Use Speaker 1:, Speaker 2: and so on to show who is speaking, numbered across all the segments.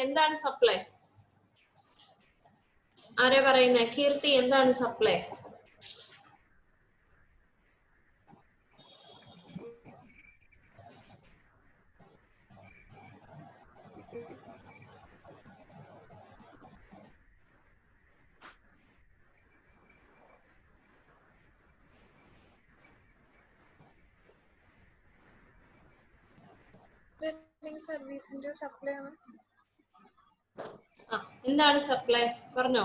Speaker 1: എന്താണ് സപ്ലൈ? ആരാ പറയുന്നേ? കീർത്തി, എന്താണ് സപ്ലൈ?
Speaker 2: സർവീസിന്റെ സപ്ലൈ ആണ്.
Speaker 1: എന്താണ് സപ്ലൈ? പറഞ്ഞോ.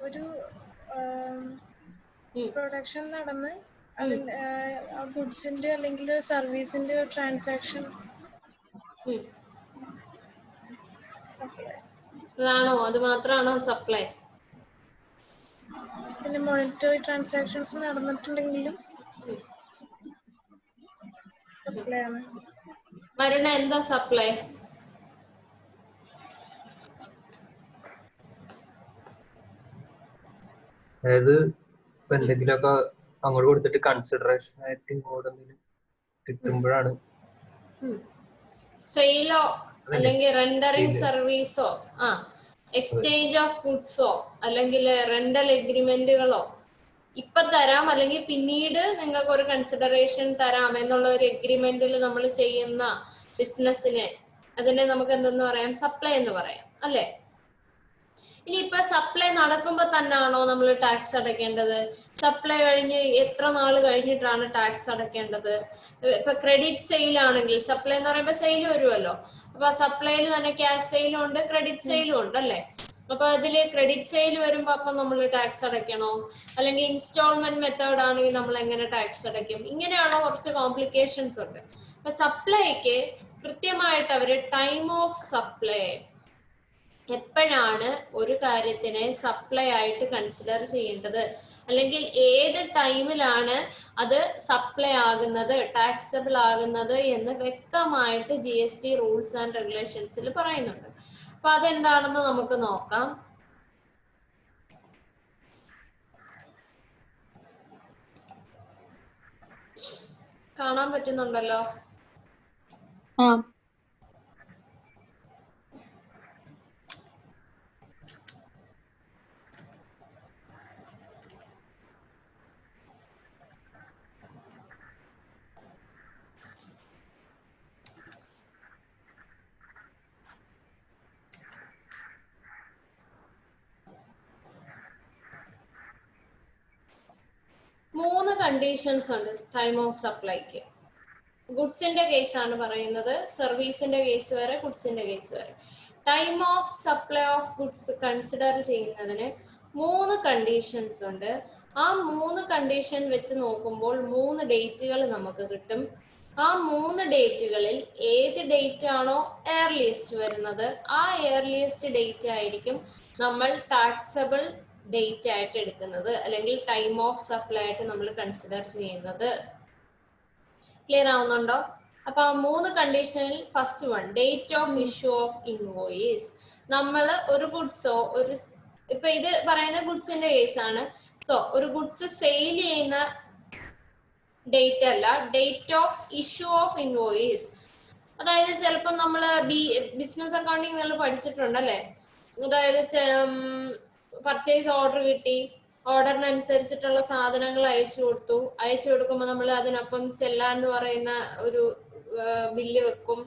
Speaker 2: ഒരു പ്രൊഡക്ഷൻ നടന്ന് ഗുഡ്സിന്റെ അല്ലെങ്കിൽ സർവീസിന്റെ ട്രാൻസാക്ഷൻ സപ്ലൈ.
Speaker 1: അതാണോ? അത് മാത്രമാണോ സപ്ലൈ?
Speaker 2: പിന്നെ മോണിറ്ററി ട്രാൻസാക്ഷൻസ് നടന്നിട്ടുണ്ടെങ്കിലും സപ്ലൈ ആണ്.
Speaker 1: വരുണ, എന്താ സപ്ലൈ?
Speaker 3: അതായത് എന്തെങ്കിലുമൊക്കെ അങ്ങോട്ട് കൊടുത്തിട്ട് കൺസിഡറേഷൻ ആയിട്ട് ഇങ്ങോട്ട് എന്തെങ്കിലും കിട്ടുമ്പോഴാണ്.
Speaker 1: സെയിലോ അല്ലെങ്കിൽ റെൻഡറിങ് സർവീസോ എക്സ്ചേഞ്ച് ഓഫ് ഗുഡ്സോ അല്ലെങ്കിൽ റെന്റൽ എഗ്രിമെന്റുകളോ ഇപ്പൊ തരാം അല്ലെങ്കിൽ പിന്നീട് നിങ്ങൾക്ക് ഒരു കൺസിഡറേഷൻ തരാം എന്നുള്ള ഒരു എഗ്രിമെന്റിൽ നമ്മൾ ചെയ്യുന്ന ബിസിനസ്സിന് അതിനെ നമുക്ക് എന്തെന്ന് പറയാം? സപ്ലൈ എന്ന് പറയാം, അല്ലെ? ഇനിയിപ്പൊ സപ്ലൈ നടക്കുമ്പോ തന്നെയാണോ നമ്മൾ ടാക്സ് അടയ്ക്കേണ്ടത്? സപ്ലൈ കഴിഞ്ഞ് എത്ര നാള് കഴിഞ്ഞിട്ടാണ് ടാക്സ് അടയ്ക്കേണ്ടത്? ഇപ്പൊ ക്രെഡിറ്റ് സെയിൽ ആണെങ്കിൽ, സപ്ലൈ എന്ന് പറയുമ്പോ സെയിൽ വരുമല്ലോ, അപ്പൊ സപ്ലൈയിൽ തന്നെ ക്യാഷ് സെയിലും ഉണ്ട്, ക്രെഡിറ്റ് സെയിലും ഉണ്ട്, അല്ലെ? അപ്പൊ അതില് ക്രെഡിറ്റ് സെയിൽ വരുമ്പോ അപ്പൊ നമ്മൾ ടാക്സ് അടയ്ക്കണോ? അല്ലെങ്കിൽ ഇൻസ്റ്റാൾമെന്റ് മെത്തേഡ് ആണെങ്കിൽ നമ്മൾ എങ്ങനെ ടാക്സ് അടയ്ക്കും? ഇങ്ങനെയുള്ള കുറച്ച് കോംപ്ലിക്കേഷൻസ് ഉണ്ട്. അപ്പൊ സപ്ലൈക്ക് കൃത്യമായിട്ട് അവര് ടൈം ഓഫ് സപ്ലൈ, എപ്പോഴാണ് ഒരു കാര്യത്തിനെ സപ്ലൈ ആയിട്ട് കൺസിഡർ ചെയ്യേണ്ടത്, അല്ലെങ്കിൽ ഏത് ടൈമിലാണ് അത് സപ്ലൈ ആകുന്നത്, ടാക്സബിൾ ആകുന്നത് എന്ന് വ്യക്തമായിട്ട് GST റൂൾസ് ആൻഡ് റെഗുലേഷൻസിൽ പറയുന്നുണ്ട്. അപ്പൊ അതെന്താണെന്ന് നമുക്ക് നോക്കാം. കാണാൻ പറ്റുന്നുണ്ടല്ലോ? 3 കണ്ടീഷൻസ് ഉണ്ട് ടൈം ഓഫ് സപ്ലൈക്ക്. ഗുഡ്സിന്റെ കേസ് ആണ് പറയുന്നത്, സർവീസിന്റെ കേസ് വരെ, ഗുഡ്സിന്റെ കേസ് വരെ. Time of supply of goods consider ചെയ്യുന്നതിന് 3 കണ്ടീഷൻസ് ഉണ്ട്. ആ 3 കണ്ടീഷൻ വെച്ച് നോക്കുമ്പോൾ 3 ഡേറ്റുകൾ നമുക്ക് കിട്ടും. ആ 3 ഡേറ്റുകളിൽ ഏത് ഡേറ്റ് ആണോ എയർലിയസ്റ്റ് വരുന്നത്, ആ എയർലിയസ്റ്റ് ഡേറ്റ് ആയിരിക്കും നമ്മൾ ടാക്സബിൾ ഡേറ്റ് ആയിട്ട് എടുക്കുന്നത്, അല്ലെങ്കിൽ ടൈം ഓഫ് സപ്ലൈ ആയിട്ട് നമ്മൾ കൺസിഡർ ചെയ്യുന്നത്. ക്ലിയർ ആവുന്നുണ്ടോ? അപ്പൊ ആ 3 കണ്ടീഷനിൽ first one, date of issue of invoice. നമ്മൾ ഒരു ഗുഡ്സോ ഇപ്പൊ ഇത് പറയുന്ന ഗുഡ്സിന്റെ കേസ് ആണ്. സോ ഒരു ഗുഡ്സ് സെയിൽ ചെയ്യുന്ന ഡേറ്റ് അല്ല, date of issue of invoice. അതായത് ചിലപ്പോൾ നമ്മൾ ബിസിനസ് അക്കൗണ്ടിങ് പഠിച്ചിട്ടുണ്ടല്ലേ, അതായത് പർച്ചേസ് ഓർഡർ കിട്ടി, ഓർഡറിനനുസരിച്ചിട്ടുള്ള സാധനങ്ങൾ അയച്ചു കൊടുക്കുമ്പോൾ നമ്മൾ അതിനൊപ്പം ചെല്ലാന്ന് പറയുന്ന ഒരു ബില്ല് വെക്കും.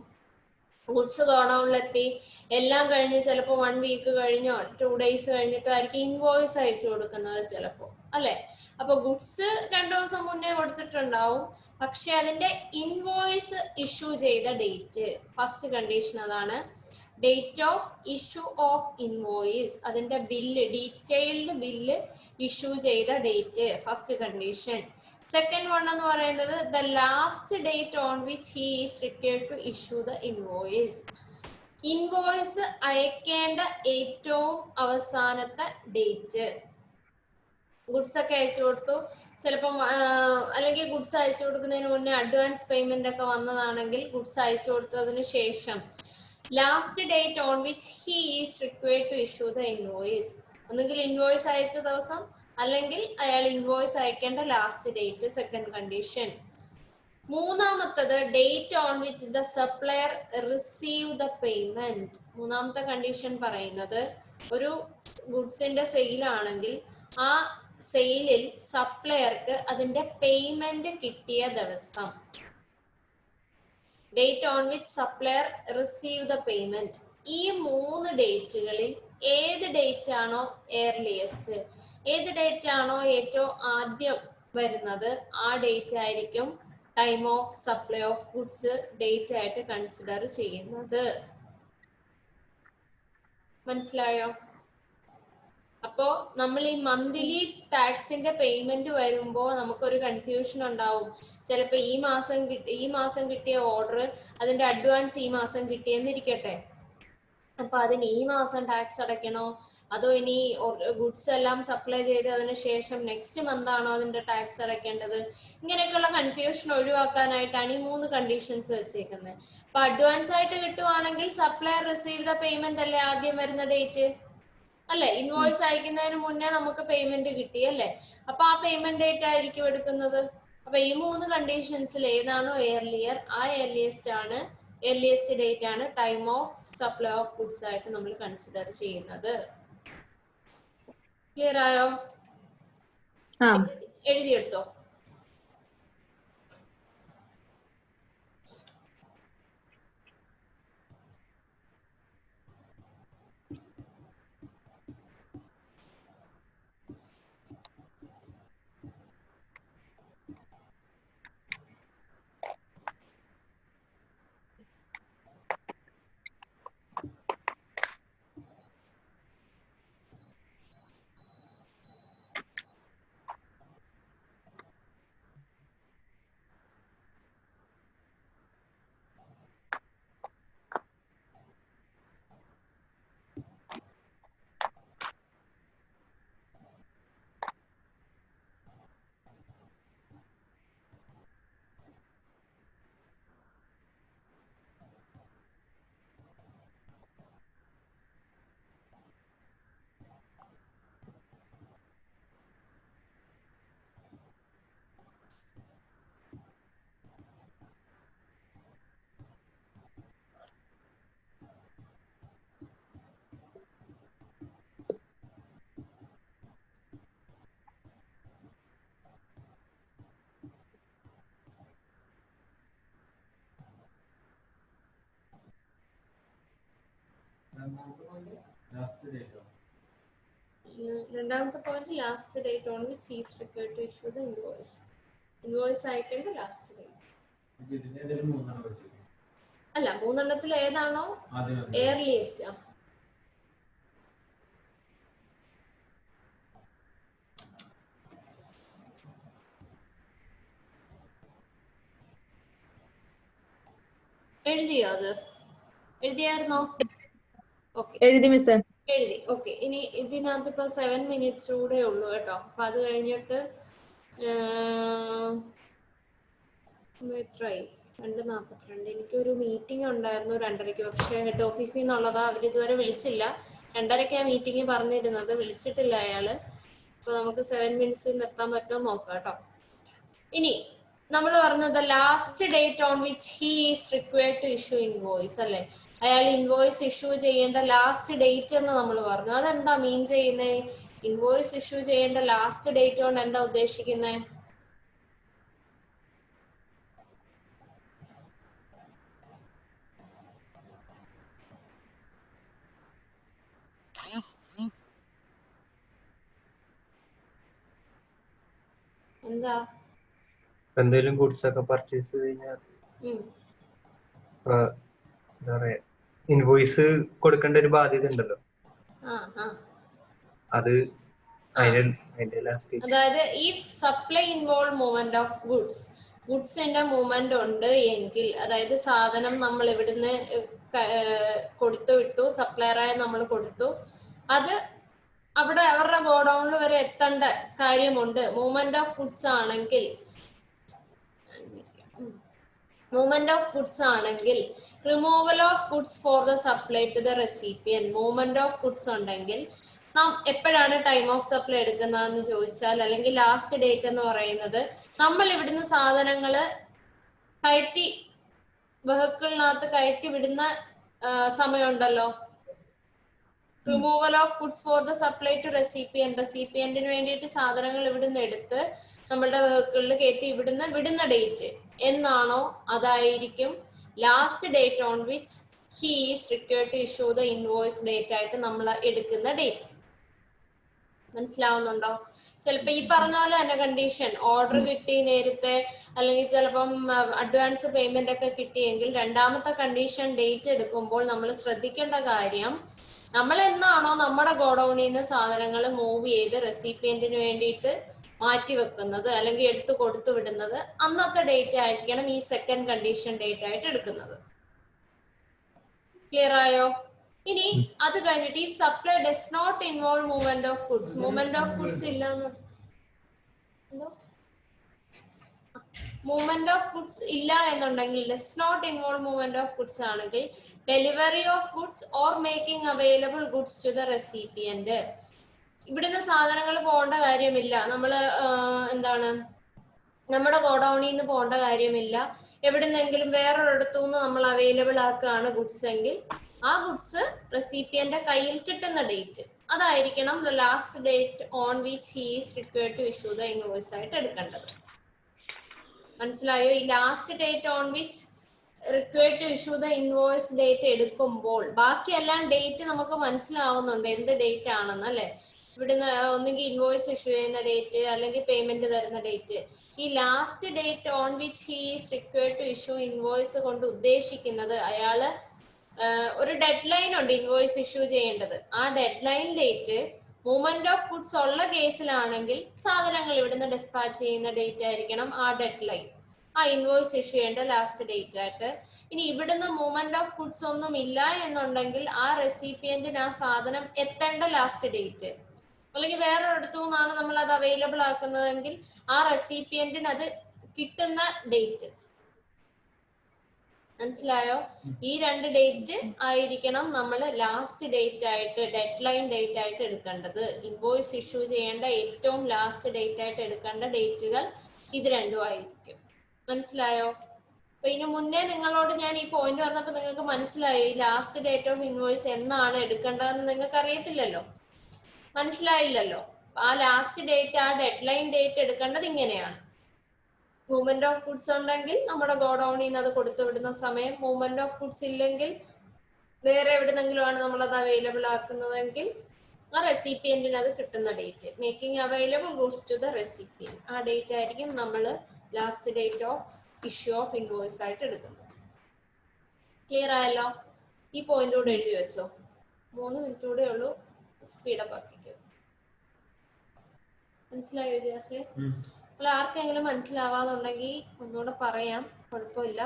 Speaker 1: ഗുഡ്സ് ഗോഡൌണിലെത്തി, എല്ലാം കഴിഞ്ഞ് ചിലപ്പോൾ 1 വീക്ക് കഴിഞ്ഞോ 2 ഡേയ്സ് കഴിഞ്ഞിട്ടായിരിക്കും ഇൻവോയ്സ് അയച്ചു കൊടുക്കുന്നത് ചിലപ്പോൾ, അല്ലെ? അപ്പൊ ഗുഡ്സ് 2 ദിവസം മുന്നേ കൊടുത്തിട്ടുണ്ടാവും, പക്ഷെ അതിന്റെ ഇൻവോയ്സ് ഇഷ്യൂ ചെയ്ത ഡേറ്റ്, ഫസ്റ്റ് കണ്ടീഷൻ അതാണ്. Date of issue of invoice, അതിന്റെ ബില്ല്, ഡീറ്റെയിൽഡ് ബില്ല് ഇഷ്യൂ ചെയ്ത date, first condition. Second one എന്ന് പറയുന്നത് the last date on which he is required to issue the invoice. Invoice അയക്കേണ്ട ഏറ്റവും അവസാനത്തെ date. Goods ഒക്കെ അയച്ചു കൊടുത്തു, ചിലപ്പം അല്ലെങ്കിൽ ഗുഡ്സ് അയച്ചു കൊടുക്കുന്നതിന് മുന്നേ അഡ്വാൻസ് പേയ്മെന്റ് ഒക്കെ വന്നതാണെങ്കിൽ ഗുഡ്സ് അയച്ചു കൊടുത്തതിന് ശേഷം last date on which he is required to issue the invoice, ഒന്നുകിൽ ഇൻവോയിസ് അയച്ച ദിവസം അല്ലെങ്കിൽ അയാൾ ഇൻവോയ്സ് അയക്കേണ്ട ലാസ്റ്റ് ഡേറ്റ്, സെക്കൻഡ് കണ്ടീഷൻ. മൂന്നാമത്തത് date on which the supplier receive the payment. മൂന്നാമത്തെ കണ്ടീഷൻ പറയുന്നത് ഒരു ഗുഡ്സിന്റെ സെയിൽ ആണെങ്കിൽ ആ സെയിലിൽ സപ്ലയർക്ക് അതിന്റെ പേയ്മെന്റ് കിട്ടിയ ദിവസം. Date on which supplier receive the payment. ഈ 3 ഡേറ്റുകളിൽ ഏത് ഡേറ്റ് ആണോ എയർലിയസ്റ്റ്, ഏത് ഡേറ്റ് ആണോ ഏറ്റവും ആദ്യം വരുന്നത്, ആ ഡേറ്റ് ആയിരിക്കും time of supply of goods date ആയിട്ട് കൺസിഡർ ചെയ്യുന്നത്. മനസ്സിലായോ? അപ്പോ നമ്മൾ ഈ മന്ത്ലി ടാക്സിന്റെ പേയ്മെന്റ് വരുമ്പോ നമുക്കൊരു കൺഫ്യൂഷൻ ഉണ്ടാവും. ചിലപ്പോ ഈ മാസം കിട്ടിയ ഓർഡർ അതിന്റെ അഡ്വാൻസ് ഈ മാസം കിട്ടിയെന്നിരിക്കട്ടെ. അപ്പൊ അതിന് ഈ മാസം ടാക്സ് അടയ്ക്കണോ, അതോ ഇനി ഗുഡ്സ് എല്ലാം സപ്ലൈ ചെയ്ത് അതിന് ശേഷം നെക്സ്റ്റ് മന്ത് ആണോ അതിന്റെ ടാക്സ് അടയ്ക്കേണ്ടത്? ഇങ്ങനെയൊക്കെയുള്ള കൺഫ്യൂഷൻ ഒഴിവാക്കാനായിട്ടാണ് ഈ 3 കണ്ടീഷൻസ് വെച്ചേക്കുന്നത്. അപ്പൊ അഡ്വാൻസ് ആയിട്ട് കിട്ടുവാണെങ്കിൽ സപ്ലയർ റിസീവ് ദ പേയ്മെന്റ് അല്ലേ ആദ്യം വരുന്ന ഡേറ്റ് അല്ലെ? ഇൻവോയ്സ് അയക്കുന്നതിന് മുന്നേ നമുക്ക് പേയ്മെന്റ് കിട്ടി അല്ലെ? അപ്പൊ ആ പേയ്മെന്റ് ഡേറ്റ് ആയിരിക്കും എടുക്കുന്നത്. അപ്പൊ ഈ 3 കണ്ടീഷൻസിൽ ഏതാണോ എയർലിയർ, ആ എയർലിയസ്റ്റ് ഡേറ്റ് ആണ് time of supply of goods ആയിട്ട് നമ്മൾ കൺസിഡർ ചെയ്യുന്നത്. ക്ലിയർ ആയോ? എഴുതിയെടുത്തോ. രണ്ടാമത്തെ point last date on which is required to issue the invoice. Invoice അയക്കേണ്ട ലാസ്റ്റ് ഡേറ്റ് അല്ല, 3 ഏതാണോ എയർലിയസ്റ്റ്. എഴുതിയോ? അത് എഴുതിയായിരുന്നോ?
Speaker 4: എഴുതി മിസ്സേ.
Speaker 1: എഴുതി. ഓക്കെ. ഇനി ഇതിനകത്ത് ഇപ്പൊ 7 മിനിറ്റ്സ് കൂടെ ഉള്ളൂ കേട്ടോ. അപ്പൊ അത് കഴിഞ്ഞിട്ട് ട്രൈ 2:42. എനിക്കൊരു മീറ്റിംഗ് ഉണ്ടായിരുന്നു 2:30, പക്ഷെ ഹെഡ് ഓഫീസിൽ നിന്നുള്ളതാ. അവരിതുവരെ വിളിച്ചില്ല. 2:30 മീറ്റിംഗ് പറഞ്ഞിരുന്നത്, വിളിച്ചിട്ടില്ല അയാള്. അപ്പൊ നമുക്ക് 7 മിനിറ്റ്സ് നിർത്താൻ പറ്റുമോ നോക്കാം കേട്ടോ. ഇനി നമ്മൾ പറഞ്ഞത് last date on which he is required to issue invoice അല്ലെ? അയാൾ ഇൻവോയ്സ് ഇഷ്യൂ ചെയ്യേണ്ട ലാസ്റ്റ് ഡേറ്റ് എന്ന് നമ്മൾ പറഞ്ഞു. അതെന്താ മീൻ ചെയ്യുന്നത്? ഇൻവോയ്സ് ഇഷ്യൂ ചെയ്യേണ്ട ലാസ്റ്റ് ഡേറ്റ് കൊണ്ട് എന്താ ഉദ്ദേശിക്കുന്നത്? എന്താ?
Speaker 3: എന്തെങ്കിലും ഗുഡ്സ് ഒക്കെ പർച്ചേസ് കഴിഞ്ഞാൽ എന്താ പറയാ, ഇൻവോയ്സ് കൊടുക്കേണ്ട ഒരു ബാധ്യത ഉണ്ടല്ലോ. അത്
Speaker 1: അതായത് if supply involve movement of goods, ഗുഡ്സിന്റെ movement ഉണ്ട് എങ്കിൽ, അതായത് സാധനം നമ്മൾ ഇവിടുന്ന് കൊടുത്തു വിട്ടു, സപ്ലയറായി നമ്മൾ കൊടുത്തു, അത് അവിടെ അവരുടെ ഗോഡൌണിൽ വരെ എത്തേണ്ട കാര്യമുണ്ട്. മൂവ്മെന്റ് ഓഫ് ഗുഡ്സ് ആണെങ്കിൽ removal of goods for the supply to the recipient. Movement of goods ഉണ്ടെങ്കിൽ നാം എപ്പോഴാണ് ടൈം ഓഫ് സപ്ലൈ എടുക്കുന്നതെന്ന് ചോദിച്ചാൽ, അല്ലെങ്കിൽ ലാസ്റ്റ് ഡേറ്റ് എന്ന് പറയുന്നത് നമ്മൾ ഇവിടുന്ന് സാധനങ്ങള് കയറ്റി വെഹിക്കിളിനകത്ത് കയറ്റി വിടുന്ന സമയമുണ്ടല്ലോ. Removal of goods for the supply to റെസിപ്പിയന്റിന് വേണ്ടിയിട്ട് സാധനങ്ങൾ ഇവിടുന്ന് എടുത്ത് നമ്മളുടെ വെഹിക്കിളിൽ കയറ്റി ഇവിടുന്ന് വിടുന്ന ഡേറ്റ് എന്നാണോ അതായിരിക്കും last date on which he is required to issue the invoice date ആയിട്ട് നമ്മൾ എടുക്കുന്ന ഡേറ്റ്. മനസ്സിലാവുന്നുണ്ടോ? ചിലപ്പോ ഈ പറഞ്ഞ പോലെ തന്നെ കണ്ടീഷൻ ഓർഡർ കിട്ടി നേരത്തെ, അല്ലെങ്കിൽ ചിലപ്പം അഡ്വാൻസ് പേയ്മെന്റ് ഒക്കെ കിട്ടിയെങ്കിൽ രണ്ടാമത്തെ കണ്ടീഷൻ ഡേറ്റ് എടുക്കുമ്പോൾ നമ്മൾ ശ്രദ്ധിക്കേണ്ട കാര്യം, നമ്മൾ എന്നാണോ നമ്മുടെ ഗോഡൌണിൽ നിന്ന് സാധനങ്ങൾ മൂവ് ചെയ്ത് റെസിപ്പിയന്റിന് വേണ്ടിയിട്ട് മാറ്റി വെക്കുന്നത് അല്ലെങ്കിൽ എടുത്തു കൊടുത്തു വിടുന്നത്, അന്നത്തെ ഡേറ്റ് ആയിരിക്കണം ഈ സെക്കൻഡ് കണ്ടീഷൻ ഡേറ്റ് ആയിട്ട് എടുക്കുന്നത്. ക്ലിയർ ആയോ? ഇനി അത് കഴിഞ്ഞിട്ട് ഈ supply does not involve movement of goods. Movement of goods ഇല്ലാന്ന്, മൂവ്മെന്റ് ഓഫ് ഗുഡ്സ് ഇല്ല എന്നുണ്ടെങ്കിൽ, does not involve movement of goods ആണെങ്കിൽ delivery of goods or making available goods to the recipient. ഇവിടുന്ന് സാധനങ്ങൾ പോകേണ്ട കാര്യമില്ല, നമ്മള് എന്താണ് നമ്മുടെ ഗോഡൌണിൽ നിന്ന് പോകേണ്ട കാര്യമില്ല, എവിടുന്നെങ്കിലും വേറൊരിടത്തുനിന്ന് നമ്മൾ അവൈലബിൾ ആക്കുകയാണ് ഗുഡ്സ് എങ്കിൽ ആ ഗുഡ്സ് റെസിപ്പിയന്റെ കയ്യിൽ കിട്ടുന്ന ഡേറ്റ് അതായിരിക്കണം the last date on which he is required to issue the invoice ആയിട്ട് എടുക്കേണ്ടത്. മനസ്സിലായോ? ഈ last date on which required to issue the invoice date എടുക്കുമ്പോൾ ബാക്കിയെല്ലാം ഡേറ്റ് നമുക്ക് മനസ്സിലാവുന്നുണ്ട് എന്ത് ഡേറ്റ് ആണെന്ന്, അല്ലെ? ഇവിടുന്ന് ഒന്നുകിൽ ഇൻവോയ്സ് ഇഷ്യൂ ചെയ്യുന്ന ഡേറ്റ് അല്ലെങ്കിൽ പേയ്മെന്റ് തരുന്ന ഡേറ്റ്. ഈ last date on which he is required to issue invoice കൊണ്ട് ഉദ്ദേശിക്കുന്നത് അയാള് ഒരു ഡെഡ് ലൈൻ ഉണ്ട് ഇൻവോയ്സ് ഇഷ്യൂ ചെയ്യേണ്ടത്. ആ deadline date movement of goods ഉള്ള കേസിലാണെങ്കിൽ സാധനങ്ങൾ ഇവിടുന്ന് ഡിസ്പാച്ച് ചെയ്യുന്ന ഡേറ്റ് ആയിരിക്കണം ആ ഡെഡ് ലൈൻ, ആ ഇൻവോയ്സ് ഇഷ്യൂ ചെയ്യേണ്ട ലാസ്റ്റ് ഡേറ്റ് ആയിട്ട്. ഇനി ഇവിടുന്ന് മൂവ്മെന്റ് ഓഫ് ഗുഡ്സ് ഒന്നും ഇല്ല എന്നുണ്ടെങ്കിൽ ആ റെസിപ്പിയന്റിന് ആ സാധനം എത്തേണ്ട ലാസ്റ്റ് ഡേറ്റ്, അല്ലെങ്കിൽ വേറൊരിടത്തു നിന്നാണ് നമ്മൾ അത് അവൈലബിൾ ആക്കുന്നതെങ്കിൽ ആ റെസിപ്പിയന്റിന് അത് കിട്ടുന്ന ഡേറ്റ്. മനസ്സിലായോ? ഈ രണ്ട് ഡേറ്റ് ആയിരിക്കണം നമ്മൾ ലാസ്റ്റ് ഡേറ്റ് ആയിട്ട്, ഡെഡ് ലൈൻ ഡേറ്റ് ആയിട്ട് എടുക്കേണ്ടത്. ഇൻവോയ്സ് ഇഷ്യൂ ചെയ്യേണ്ട ഏറ്റവും ലാസ്റ്റ് ഡേറ്റ് ആയിട്ട് എടുക്കേണ്ട ഡേറ്റുകൾ ഇത് രണ്ടും ആയിരിക്കും. മനസ്സിലായോ? അപ്പൊ ഇതിനു മുന്നേ നിങ്ങളോട് ഞാൻ ഈ പോയിന്റ് പറഞ്ഞപ്പോൾ നിങ്ങൾക്ക് മനസ്സിലായി ലാസ്റ്റ് ഡേറ്റ് ഓഫ് ഇൻവോയ്സ് എന്നാണ് എടുക്കേണ്ടതെന്ന് നിങ്ങൾക്ക് അറിയത്തില്ലല്ലോ, മനസ്സിലായില്ലല്ലോ. ആ ലാസ്റ്റ് ഡേറ്റ്, ആ ഡെഡ് ലൈൻ ഡേറ്റ് എടുക്കേണ്ടത് ഇങ്ങനെയാണ്. മൂവ്മെന്റ് ഓഫ് ഗുഡ്സ് ഉണ്ടെങ്കിൽ നമ്മുടെ ഗോഡൌണിൽ നിന്ന് അത് കൊടുത്തു വിടുന്ന സമയം, മൂവ്മെന്റ് ഓഫ് ഗുഡ്സ് ഇല്ലെങ്കിൽ വേറെ എവിടെന്നെങ്കിലും ആണ് നമ്മൾ അത് അവൈലബിൾ ആക്കുന്നതെങ്കിൽ ആ റെസിപ്പിയന്റിന് അത് കിട്ടുന്ന date, making available goods to the recipient, ആ ഡേറ്റ് ആയിരിക്കും നമ്മൾ last date of issue of invoice ആയിട്ട് എടുക്കുന്നത്. ക്ലിയർ ആയല്ലോ? ഈ പോയിന്റ് കൂടെ എഴുതി വെച്ചോ. 3 മിനിറ്റ് കൂടെ ഉള്ളൂ, സ്പീഡപ്പ് ആക്കിക്കോ. മനസ്സിലായോ ജാസേ? അപ്പോൾ ആർക്കെങ്കിലും മനസ്സിലാവാതുണ്ടെങ്കിൽ ഒന്നുകൂടെ പറയാം, കുഴപ്പമില്ല.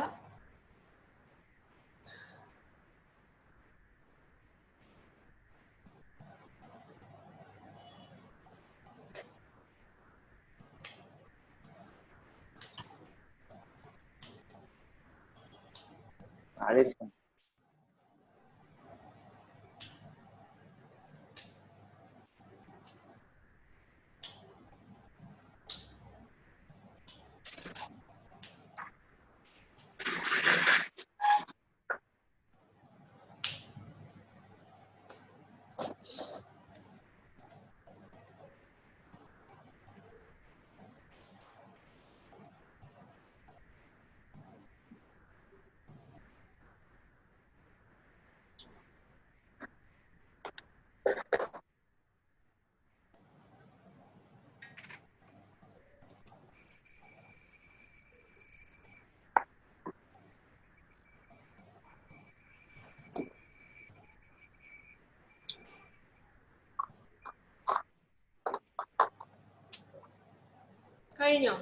Speaker 1: കഴിഞ്ഞോ?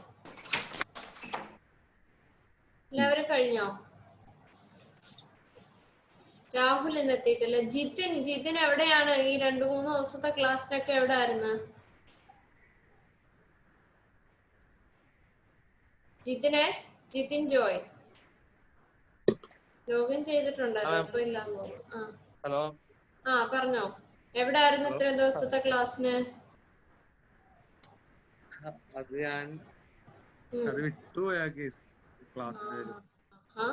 Speaker 1: എല്ലാവരും കഴിഞ്ഞോ? രാഹുൽ എന്ന് എത്തിയിട്ടില്ല. ജിതിൻ എവിടെയാണ്? ഈ 2-3 ദിവസത്തെ ക്ലാസ്സിലൊക്കെ എവിടെ ആയിരുന്നു ജിതിൻ ജോയ് ലോഗിൻ ചെയ്തിട്ടുണ്ടല്ലോ, ഇപ്പൊ ഇല്ലാന്ന് തോന്നുന്നു.
Speaker 5: ഹലോ,
Speaker 1: ആ പറഞ്ഞോ. എവിടെ ആയിരുന്നു ഇത്രയും ദിവസത്തെ ക്ലാസ്സിന്?
Speaker 5: അത് ഞാൻ അത് വിട്ടുപോയ കേസ് ക്ലാസ്സിന് വരും.
Speaker 1: ആ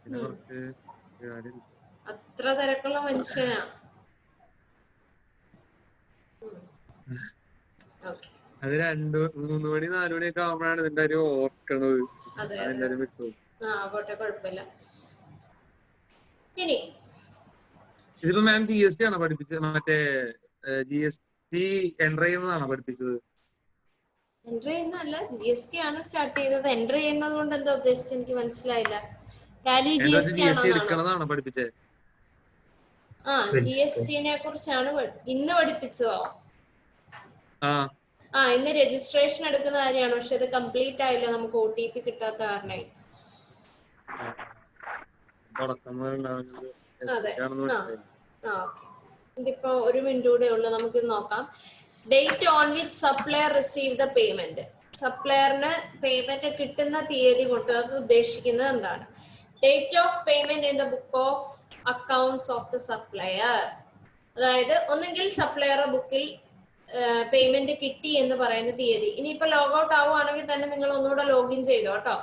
Speaker 5: പിന്നെ കുറച്ച് പരിപാടി.
Speaker 1: അത്ര തിരക്കുള്ള മനുഷ്യനാ.
Speaker 5: അത് 2-3 മണി 4 മണിയൊക്കെ ആവുമ്പോഴാണ് ഇതിന്റെ ഒരു ഓർക്കണത്.
Speaker 1: അതെ
Speaker 5: അതെല്ലാരും വിട്ടു.
Speaker 1: പോട്ടെ, കുഴപ്പമില്ല. ഇനി
Speaker 5: ഇതിപ്പോ മാം GST ആണോ പഠിപ്പിച്ചത്? മറ്റേ GST എൻട്രി ചെയ്യുന്നതാണോ പഠിപ്പിച്ചത്?
Speaker 1: എൻട്രി ചെയ്യുന്നതല്ല, GST ആണ് സ്റ്റാർട്ട് ചെയ്തത്. എൻട്രി ചെയ്യുന്നത് കൊണ്ട് എന്താ ഉദ്ദേശിച്ചത് എനിക്ക് മനസ്സിലായില്ല. ടാലി GST ആണോ?
Speaker 5: എടുക്കണതാണോ പഠിപ്പിച്ചത്?
Speaker 1: ആ, GST-നെ കുറിച്ചാണ് ഇന്ന് പഠിപ്പിച്ചതോ? ഇന്ന് രജിസ്ട്രേഷൻ എടുക്കുന്ന കാര്യമാണ്. പക്ഷെ ഇത് കംപ്ലീറ്റ് ആയില്ല, നമുക്ക് OTP കിട്ടാത്ത കാരണമായി. അതെ. ഇതിപ്പോ 1 മിനിറ്റ് കൂടെ ഉള്ളു, നമുക്ക് നോക്കാം. Date on which supplier receive the payment. സപ്ലയറിന് പേയ്മെന്റ് കിട്ടുന്ന തീയതി കൊണ്ട് അത് ഉദ്ദേശിക്കുന്നത് എന്താണ്? Date of payment in the book of accounts of the supplier. അതായത് ഒന്നെങ്കിൽ സപ്ലയർ ബുക്കിൽ പേയ്മെന്റ് കിട്ടി എന്ന് പറയുന്ന തീയതി. ഇനിയിപ്പോ ലോഗൌട്ട് ആവുകയാണെങ്കിൽ തന്നെ നിങ്ങൾ ഒന്നുകൂടെ ലോഗിൻ ചെയ്തോ കേട്ടോ.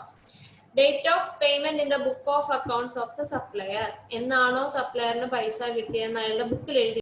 Speaker 1: Date of payment in the book of accounts of the supplier. എന്നാണോ സപ്ലയറിന് പൈസ കിട്ടിയെന്ന് അയാളുടെ ബുക്കിൽ എഴുതി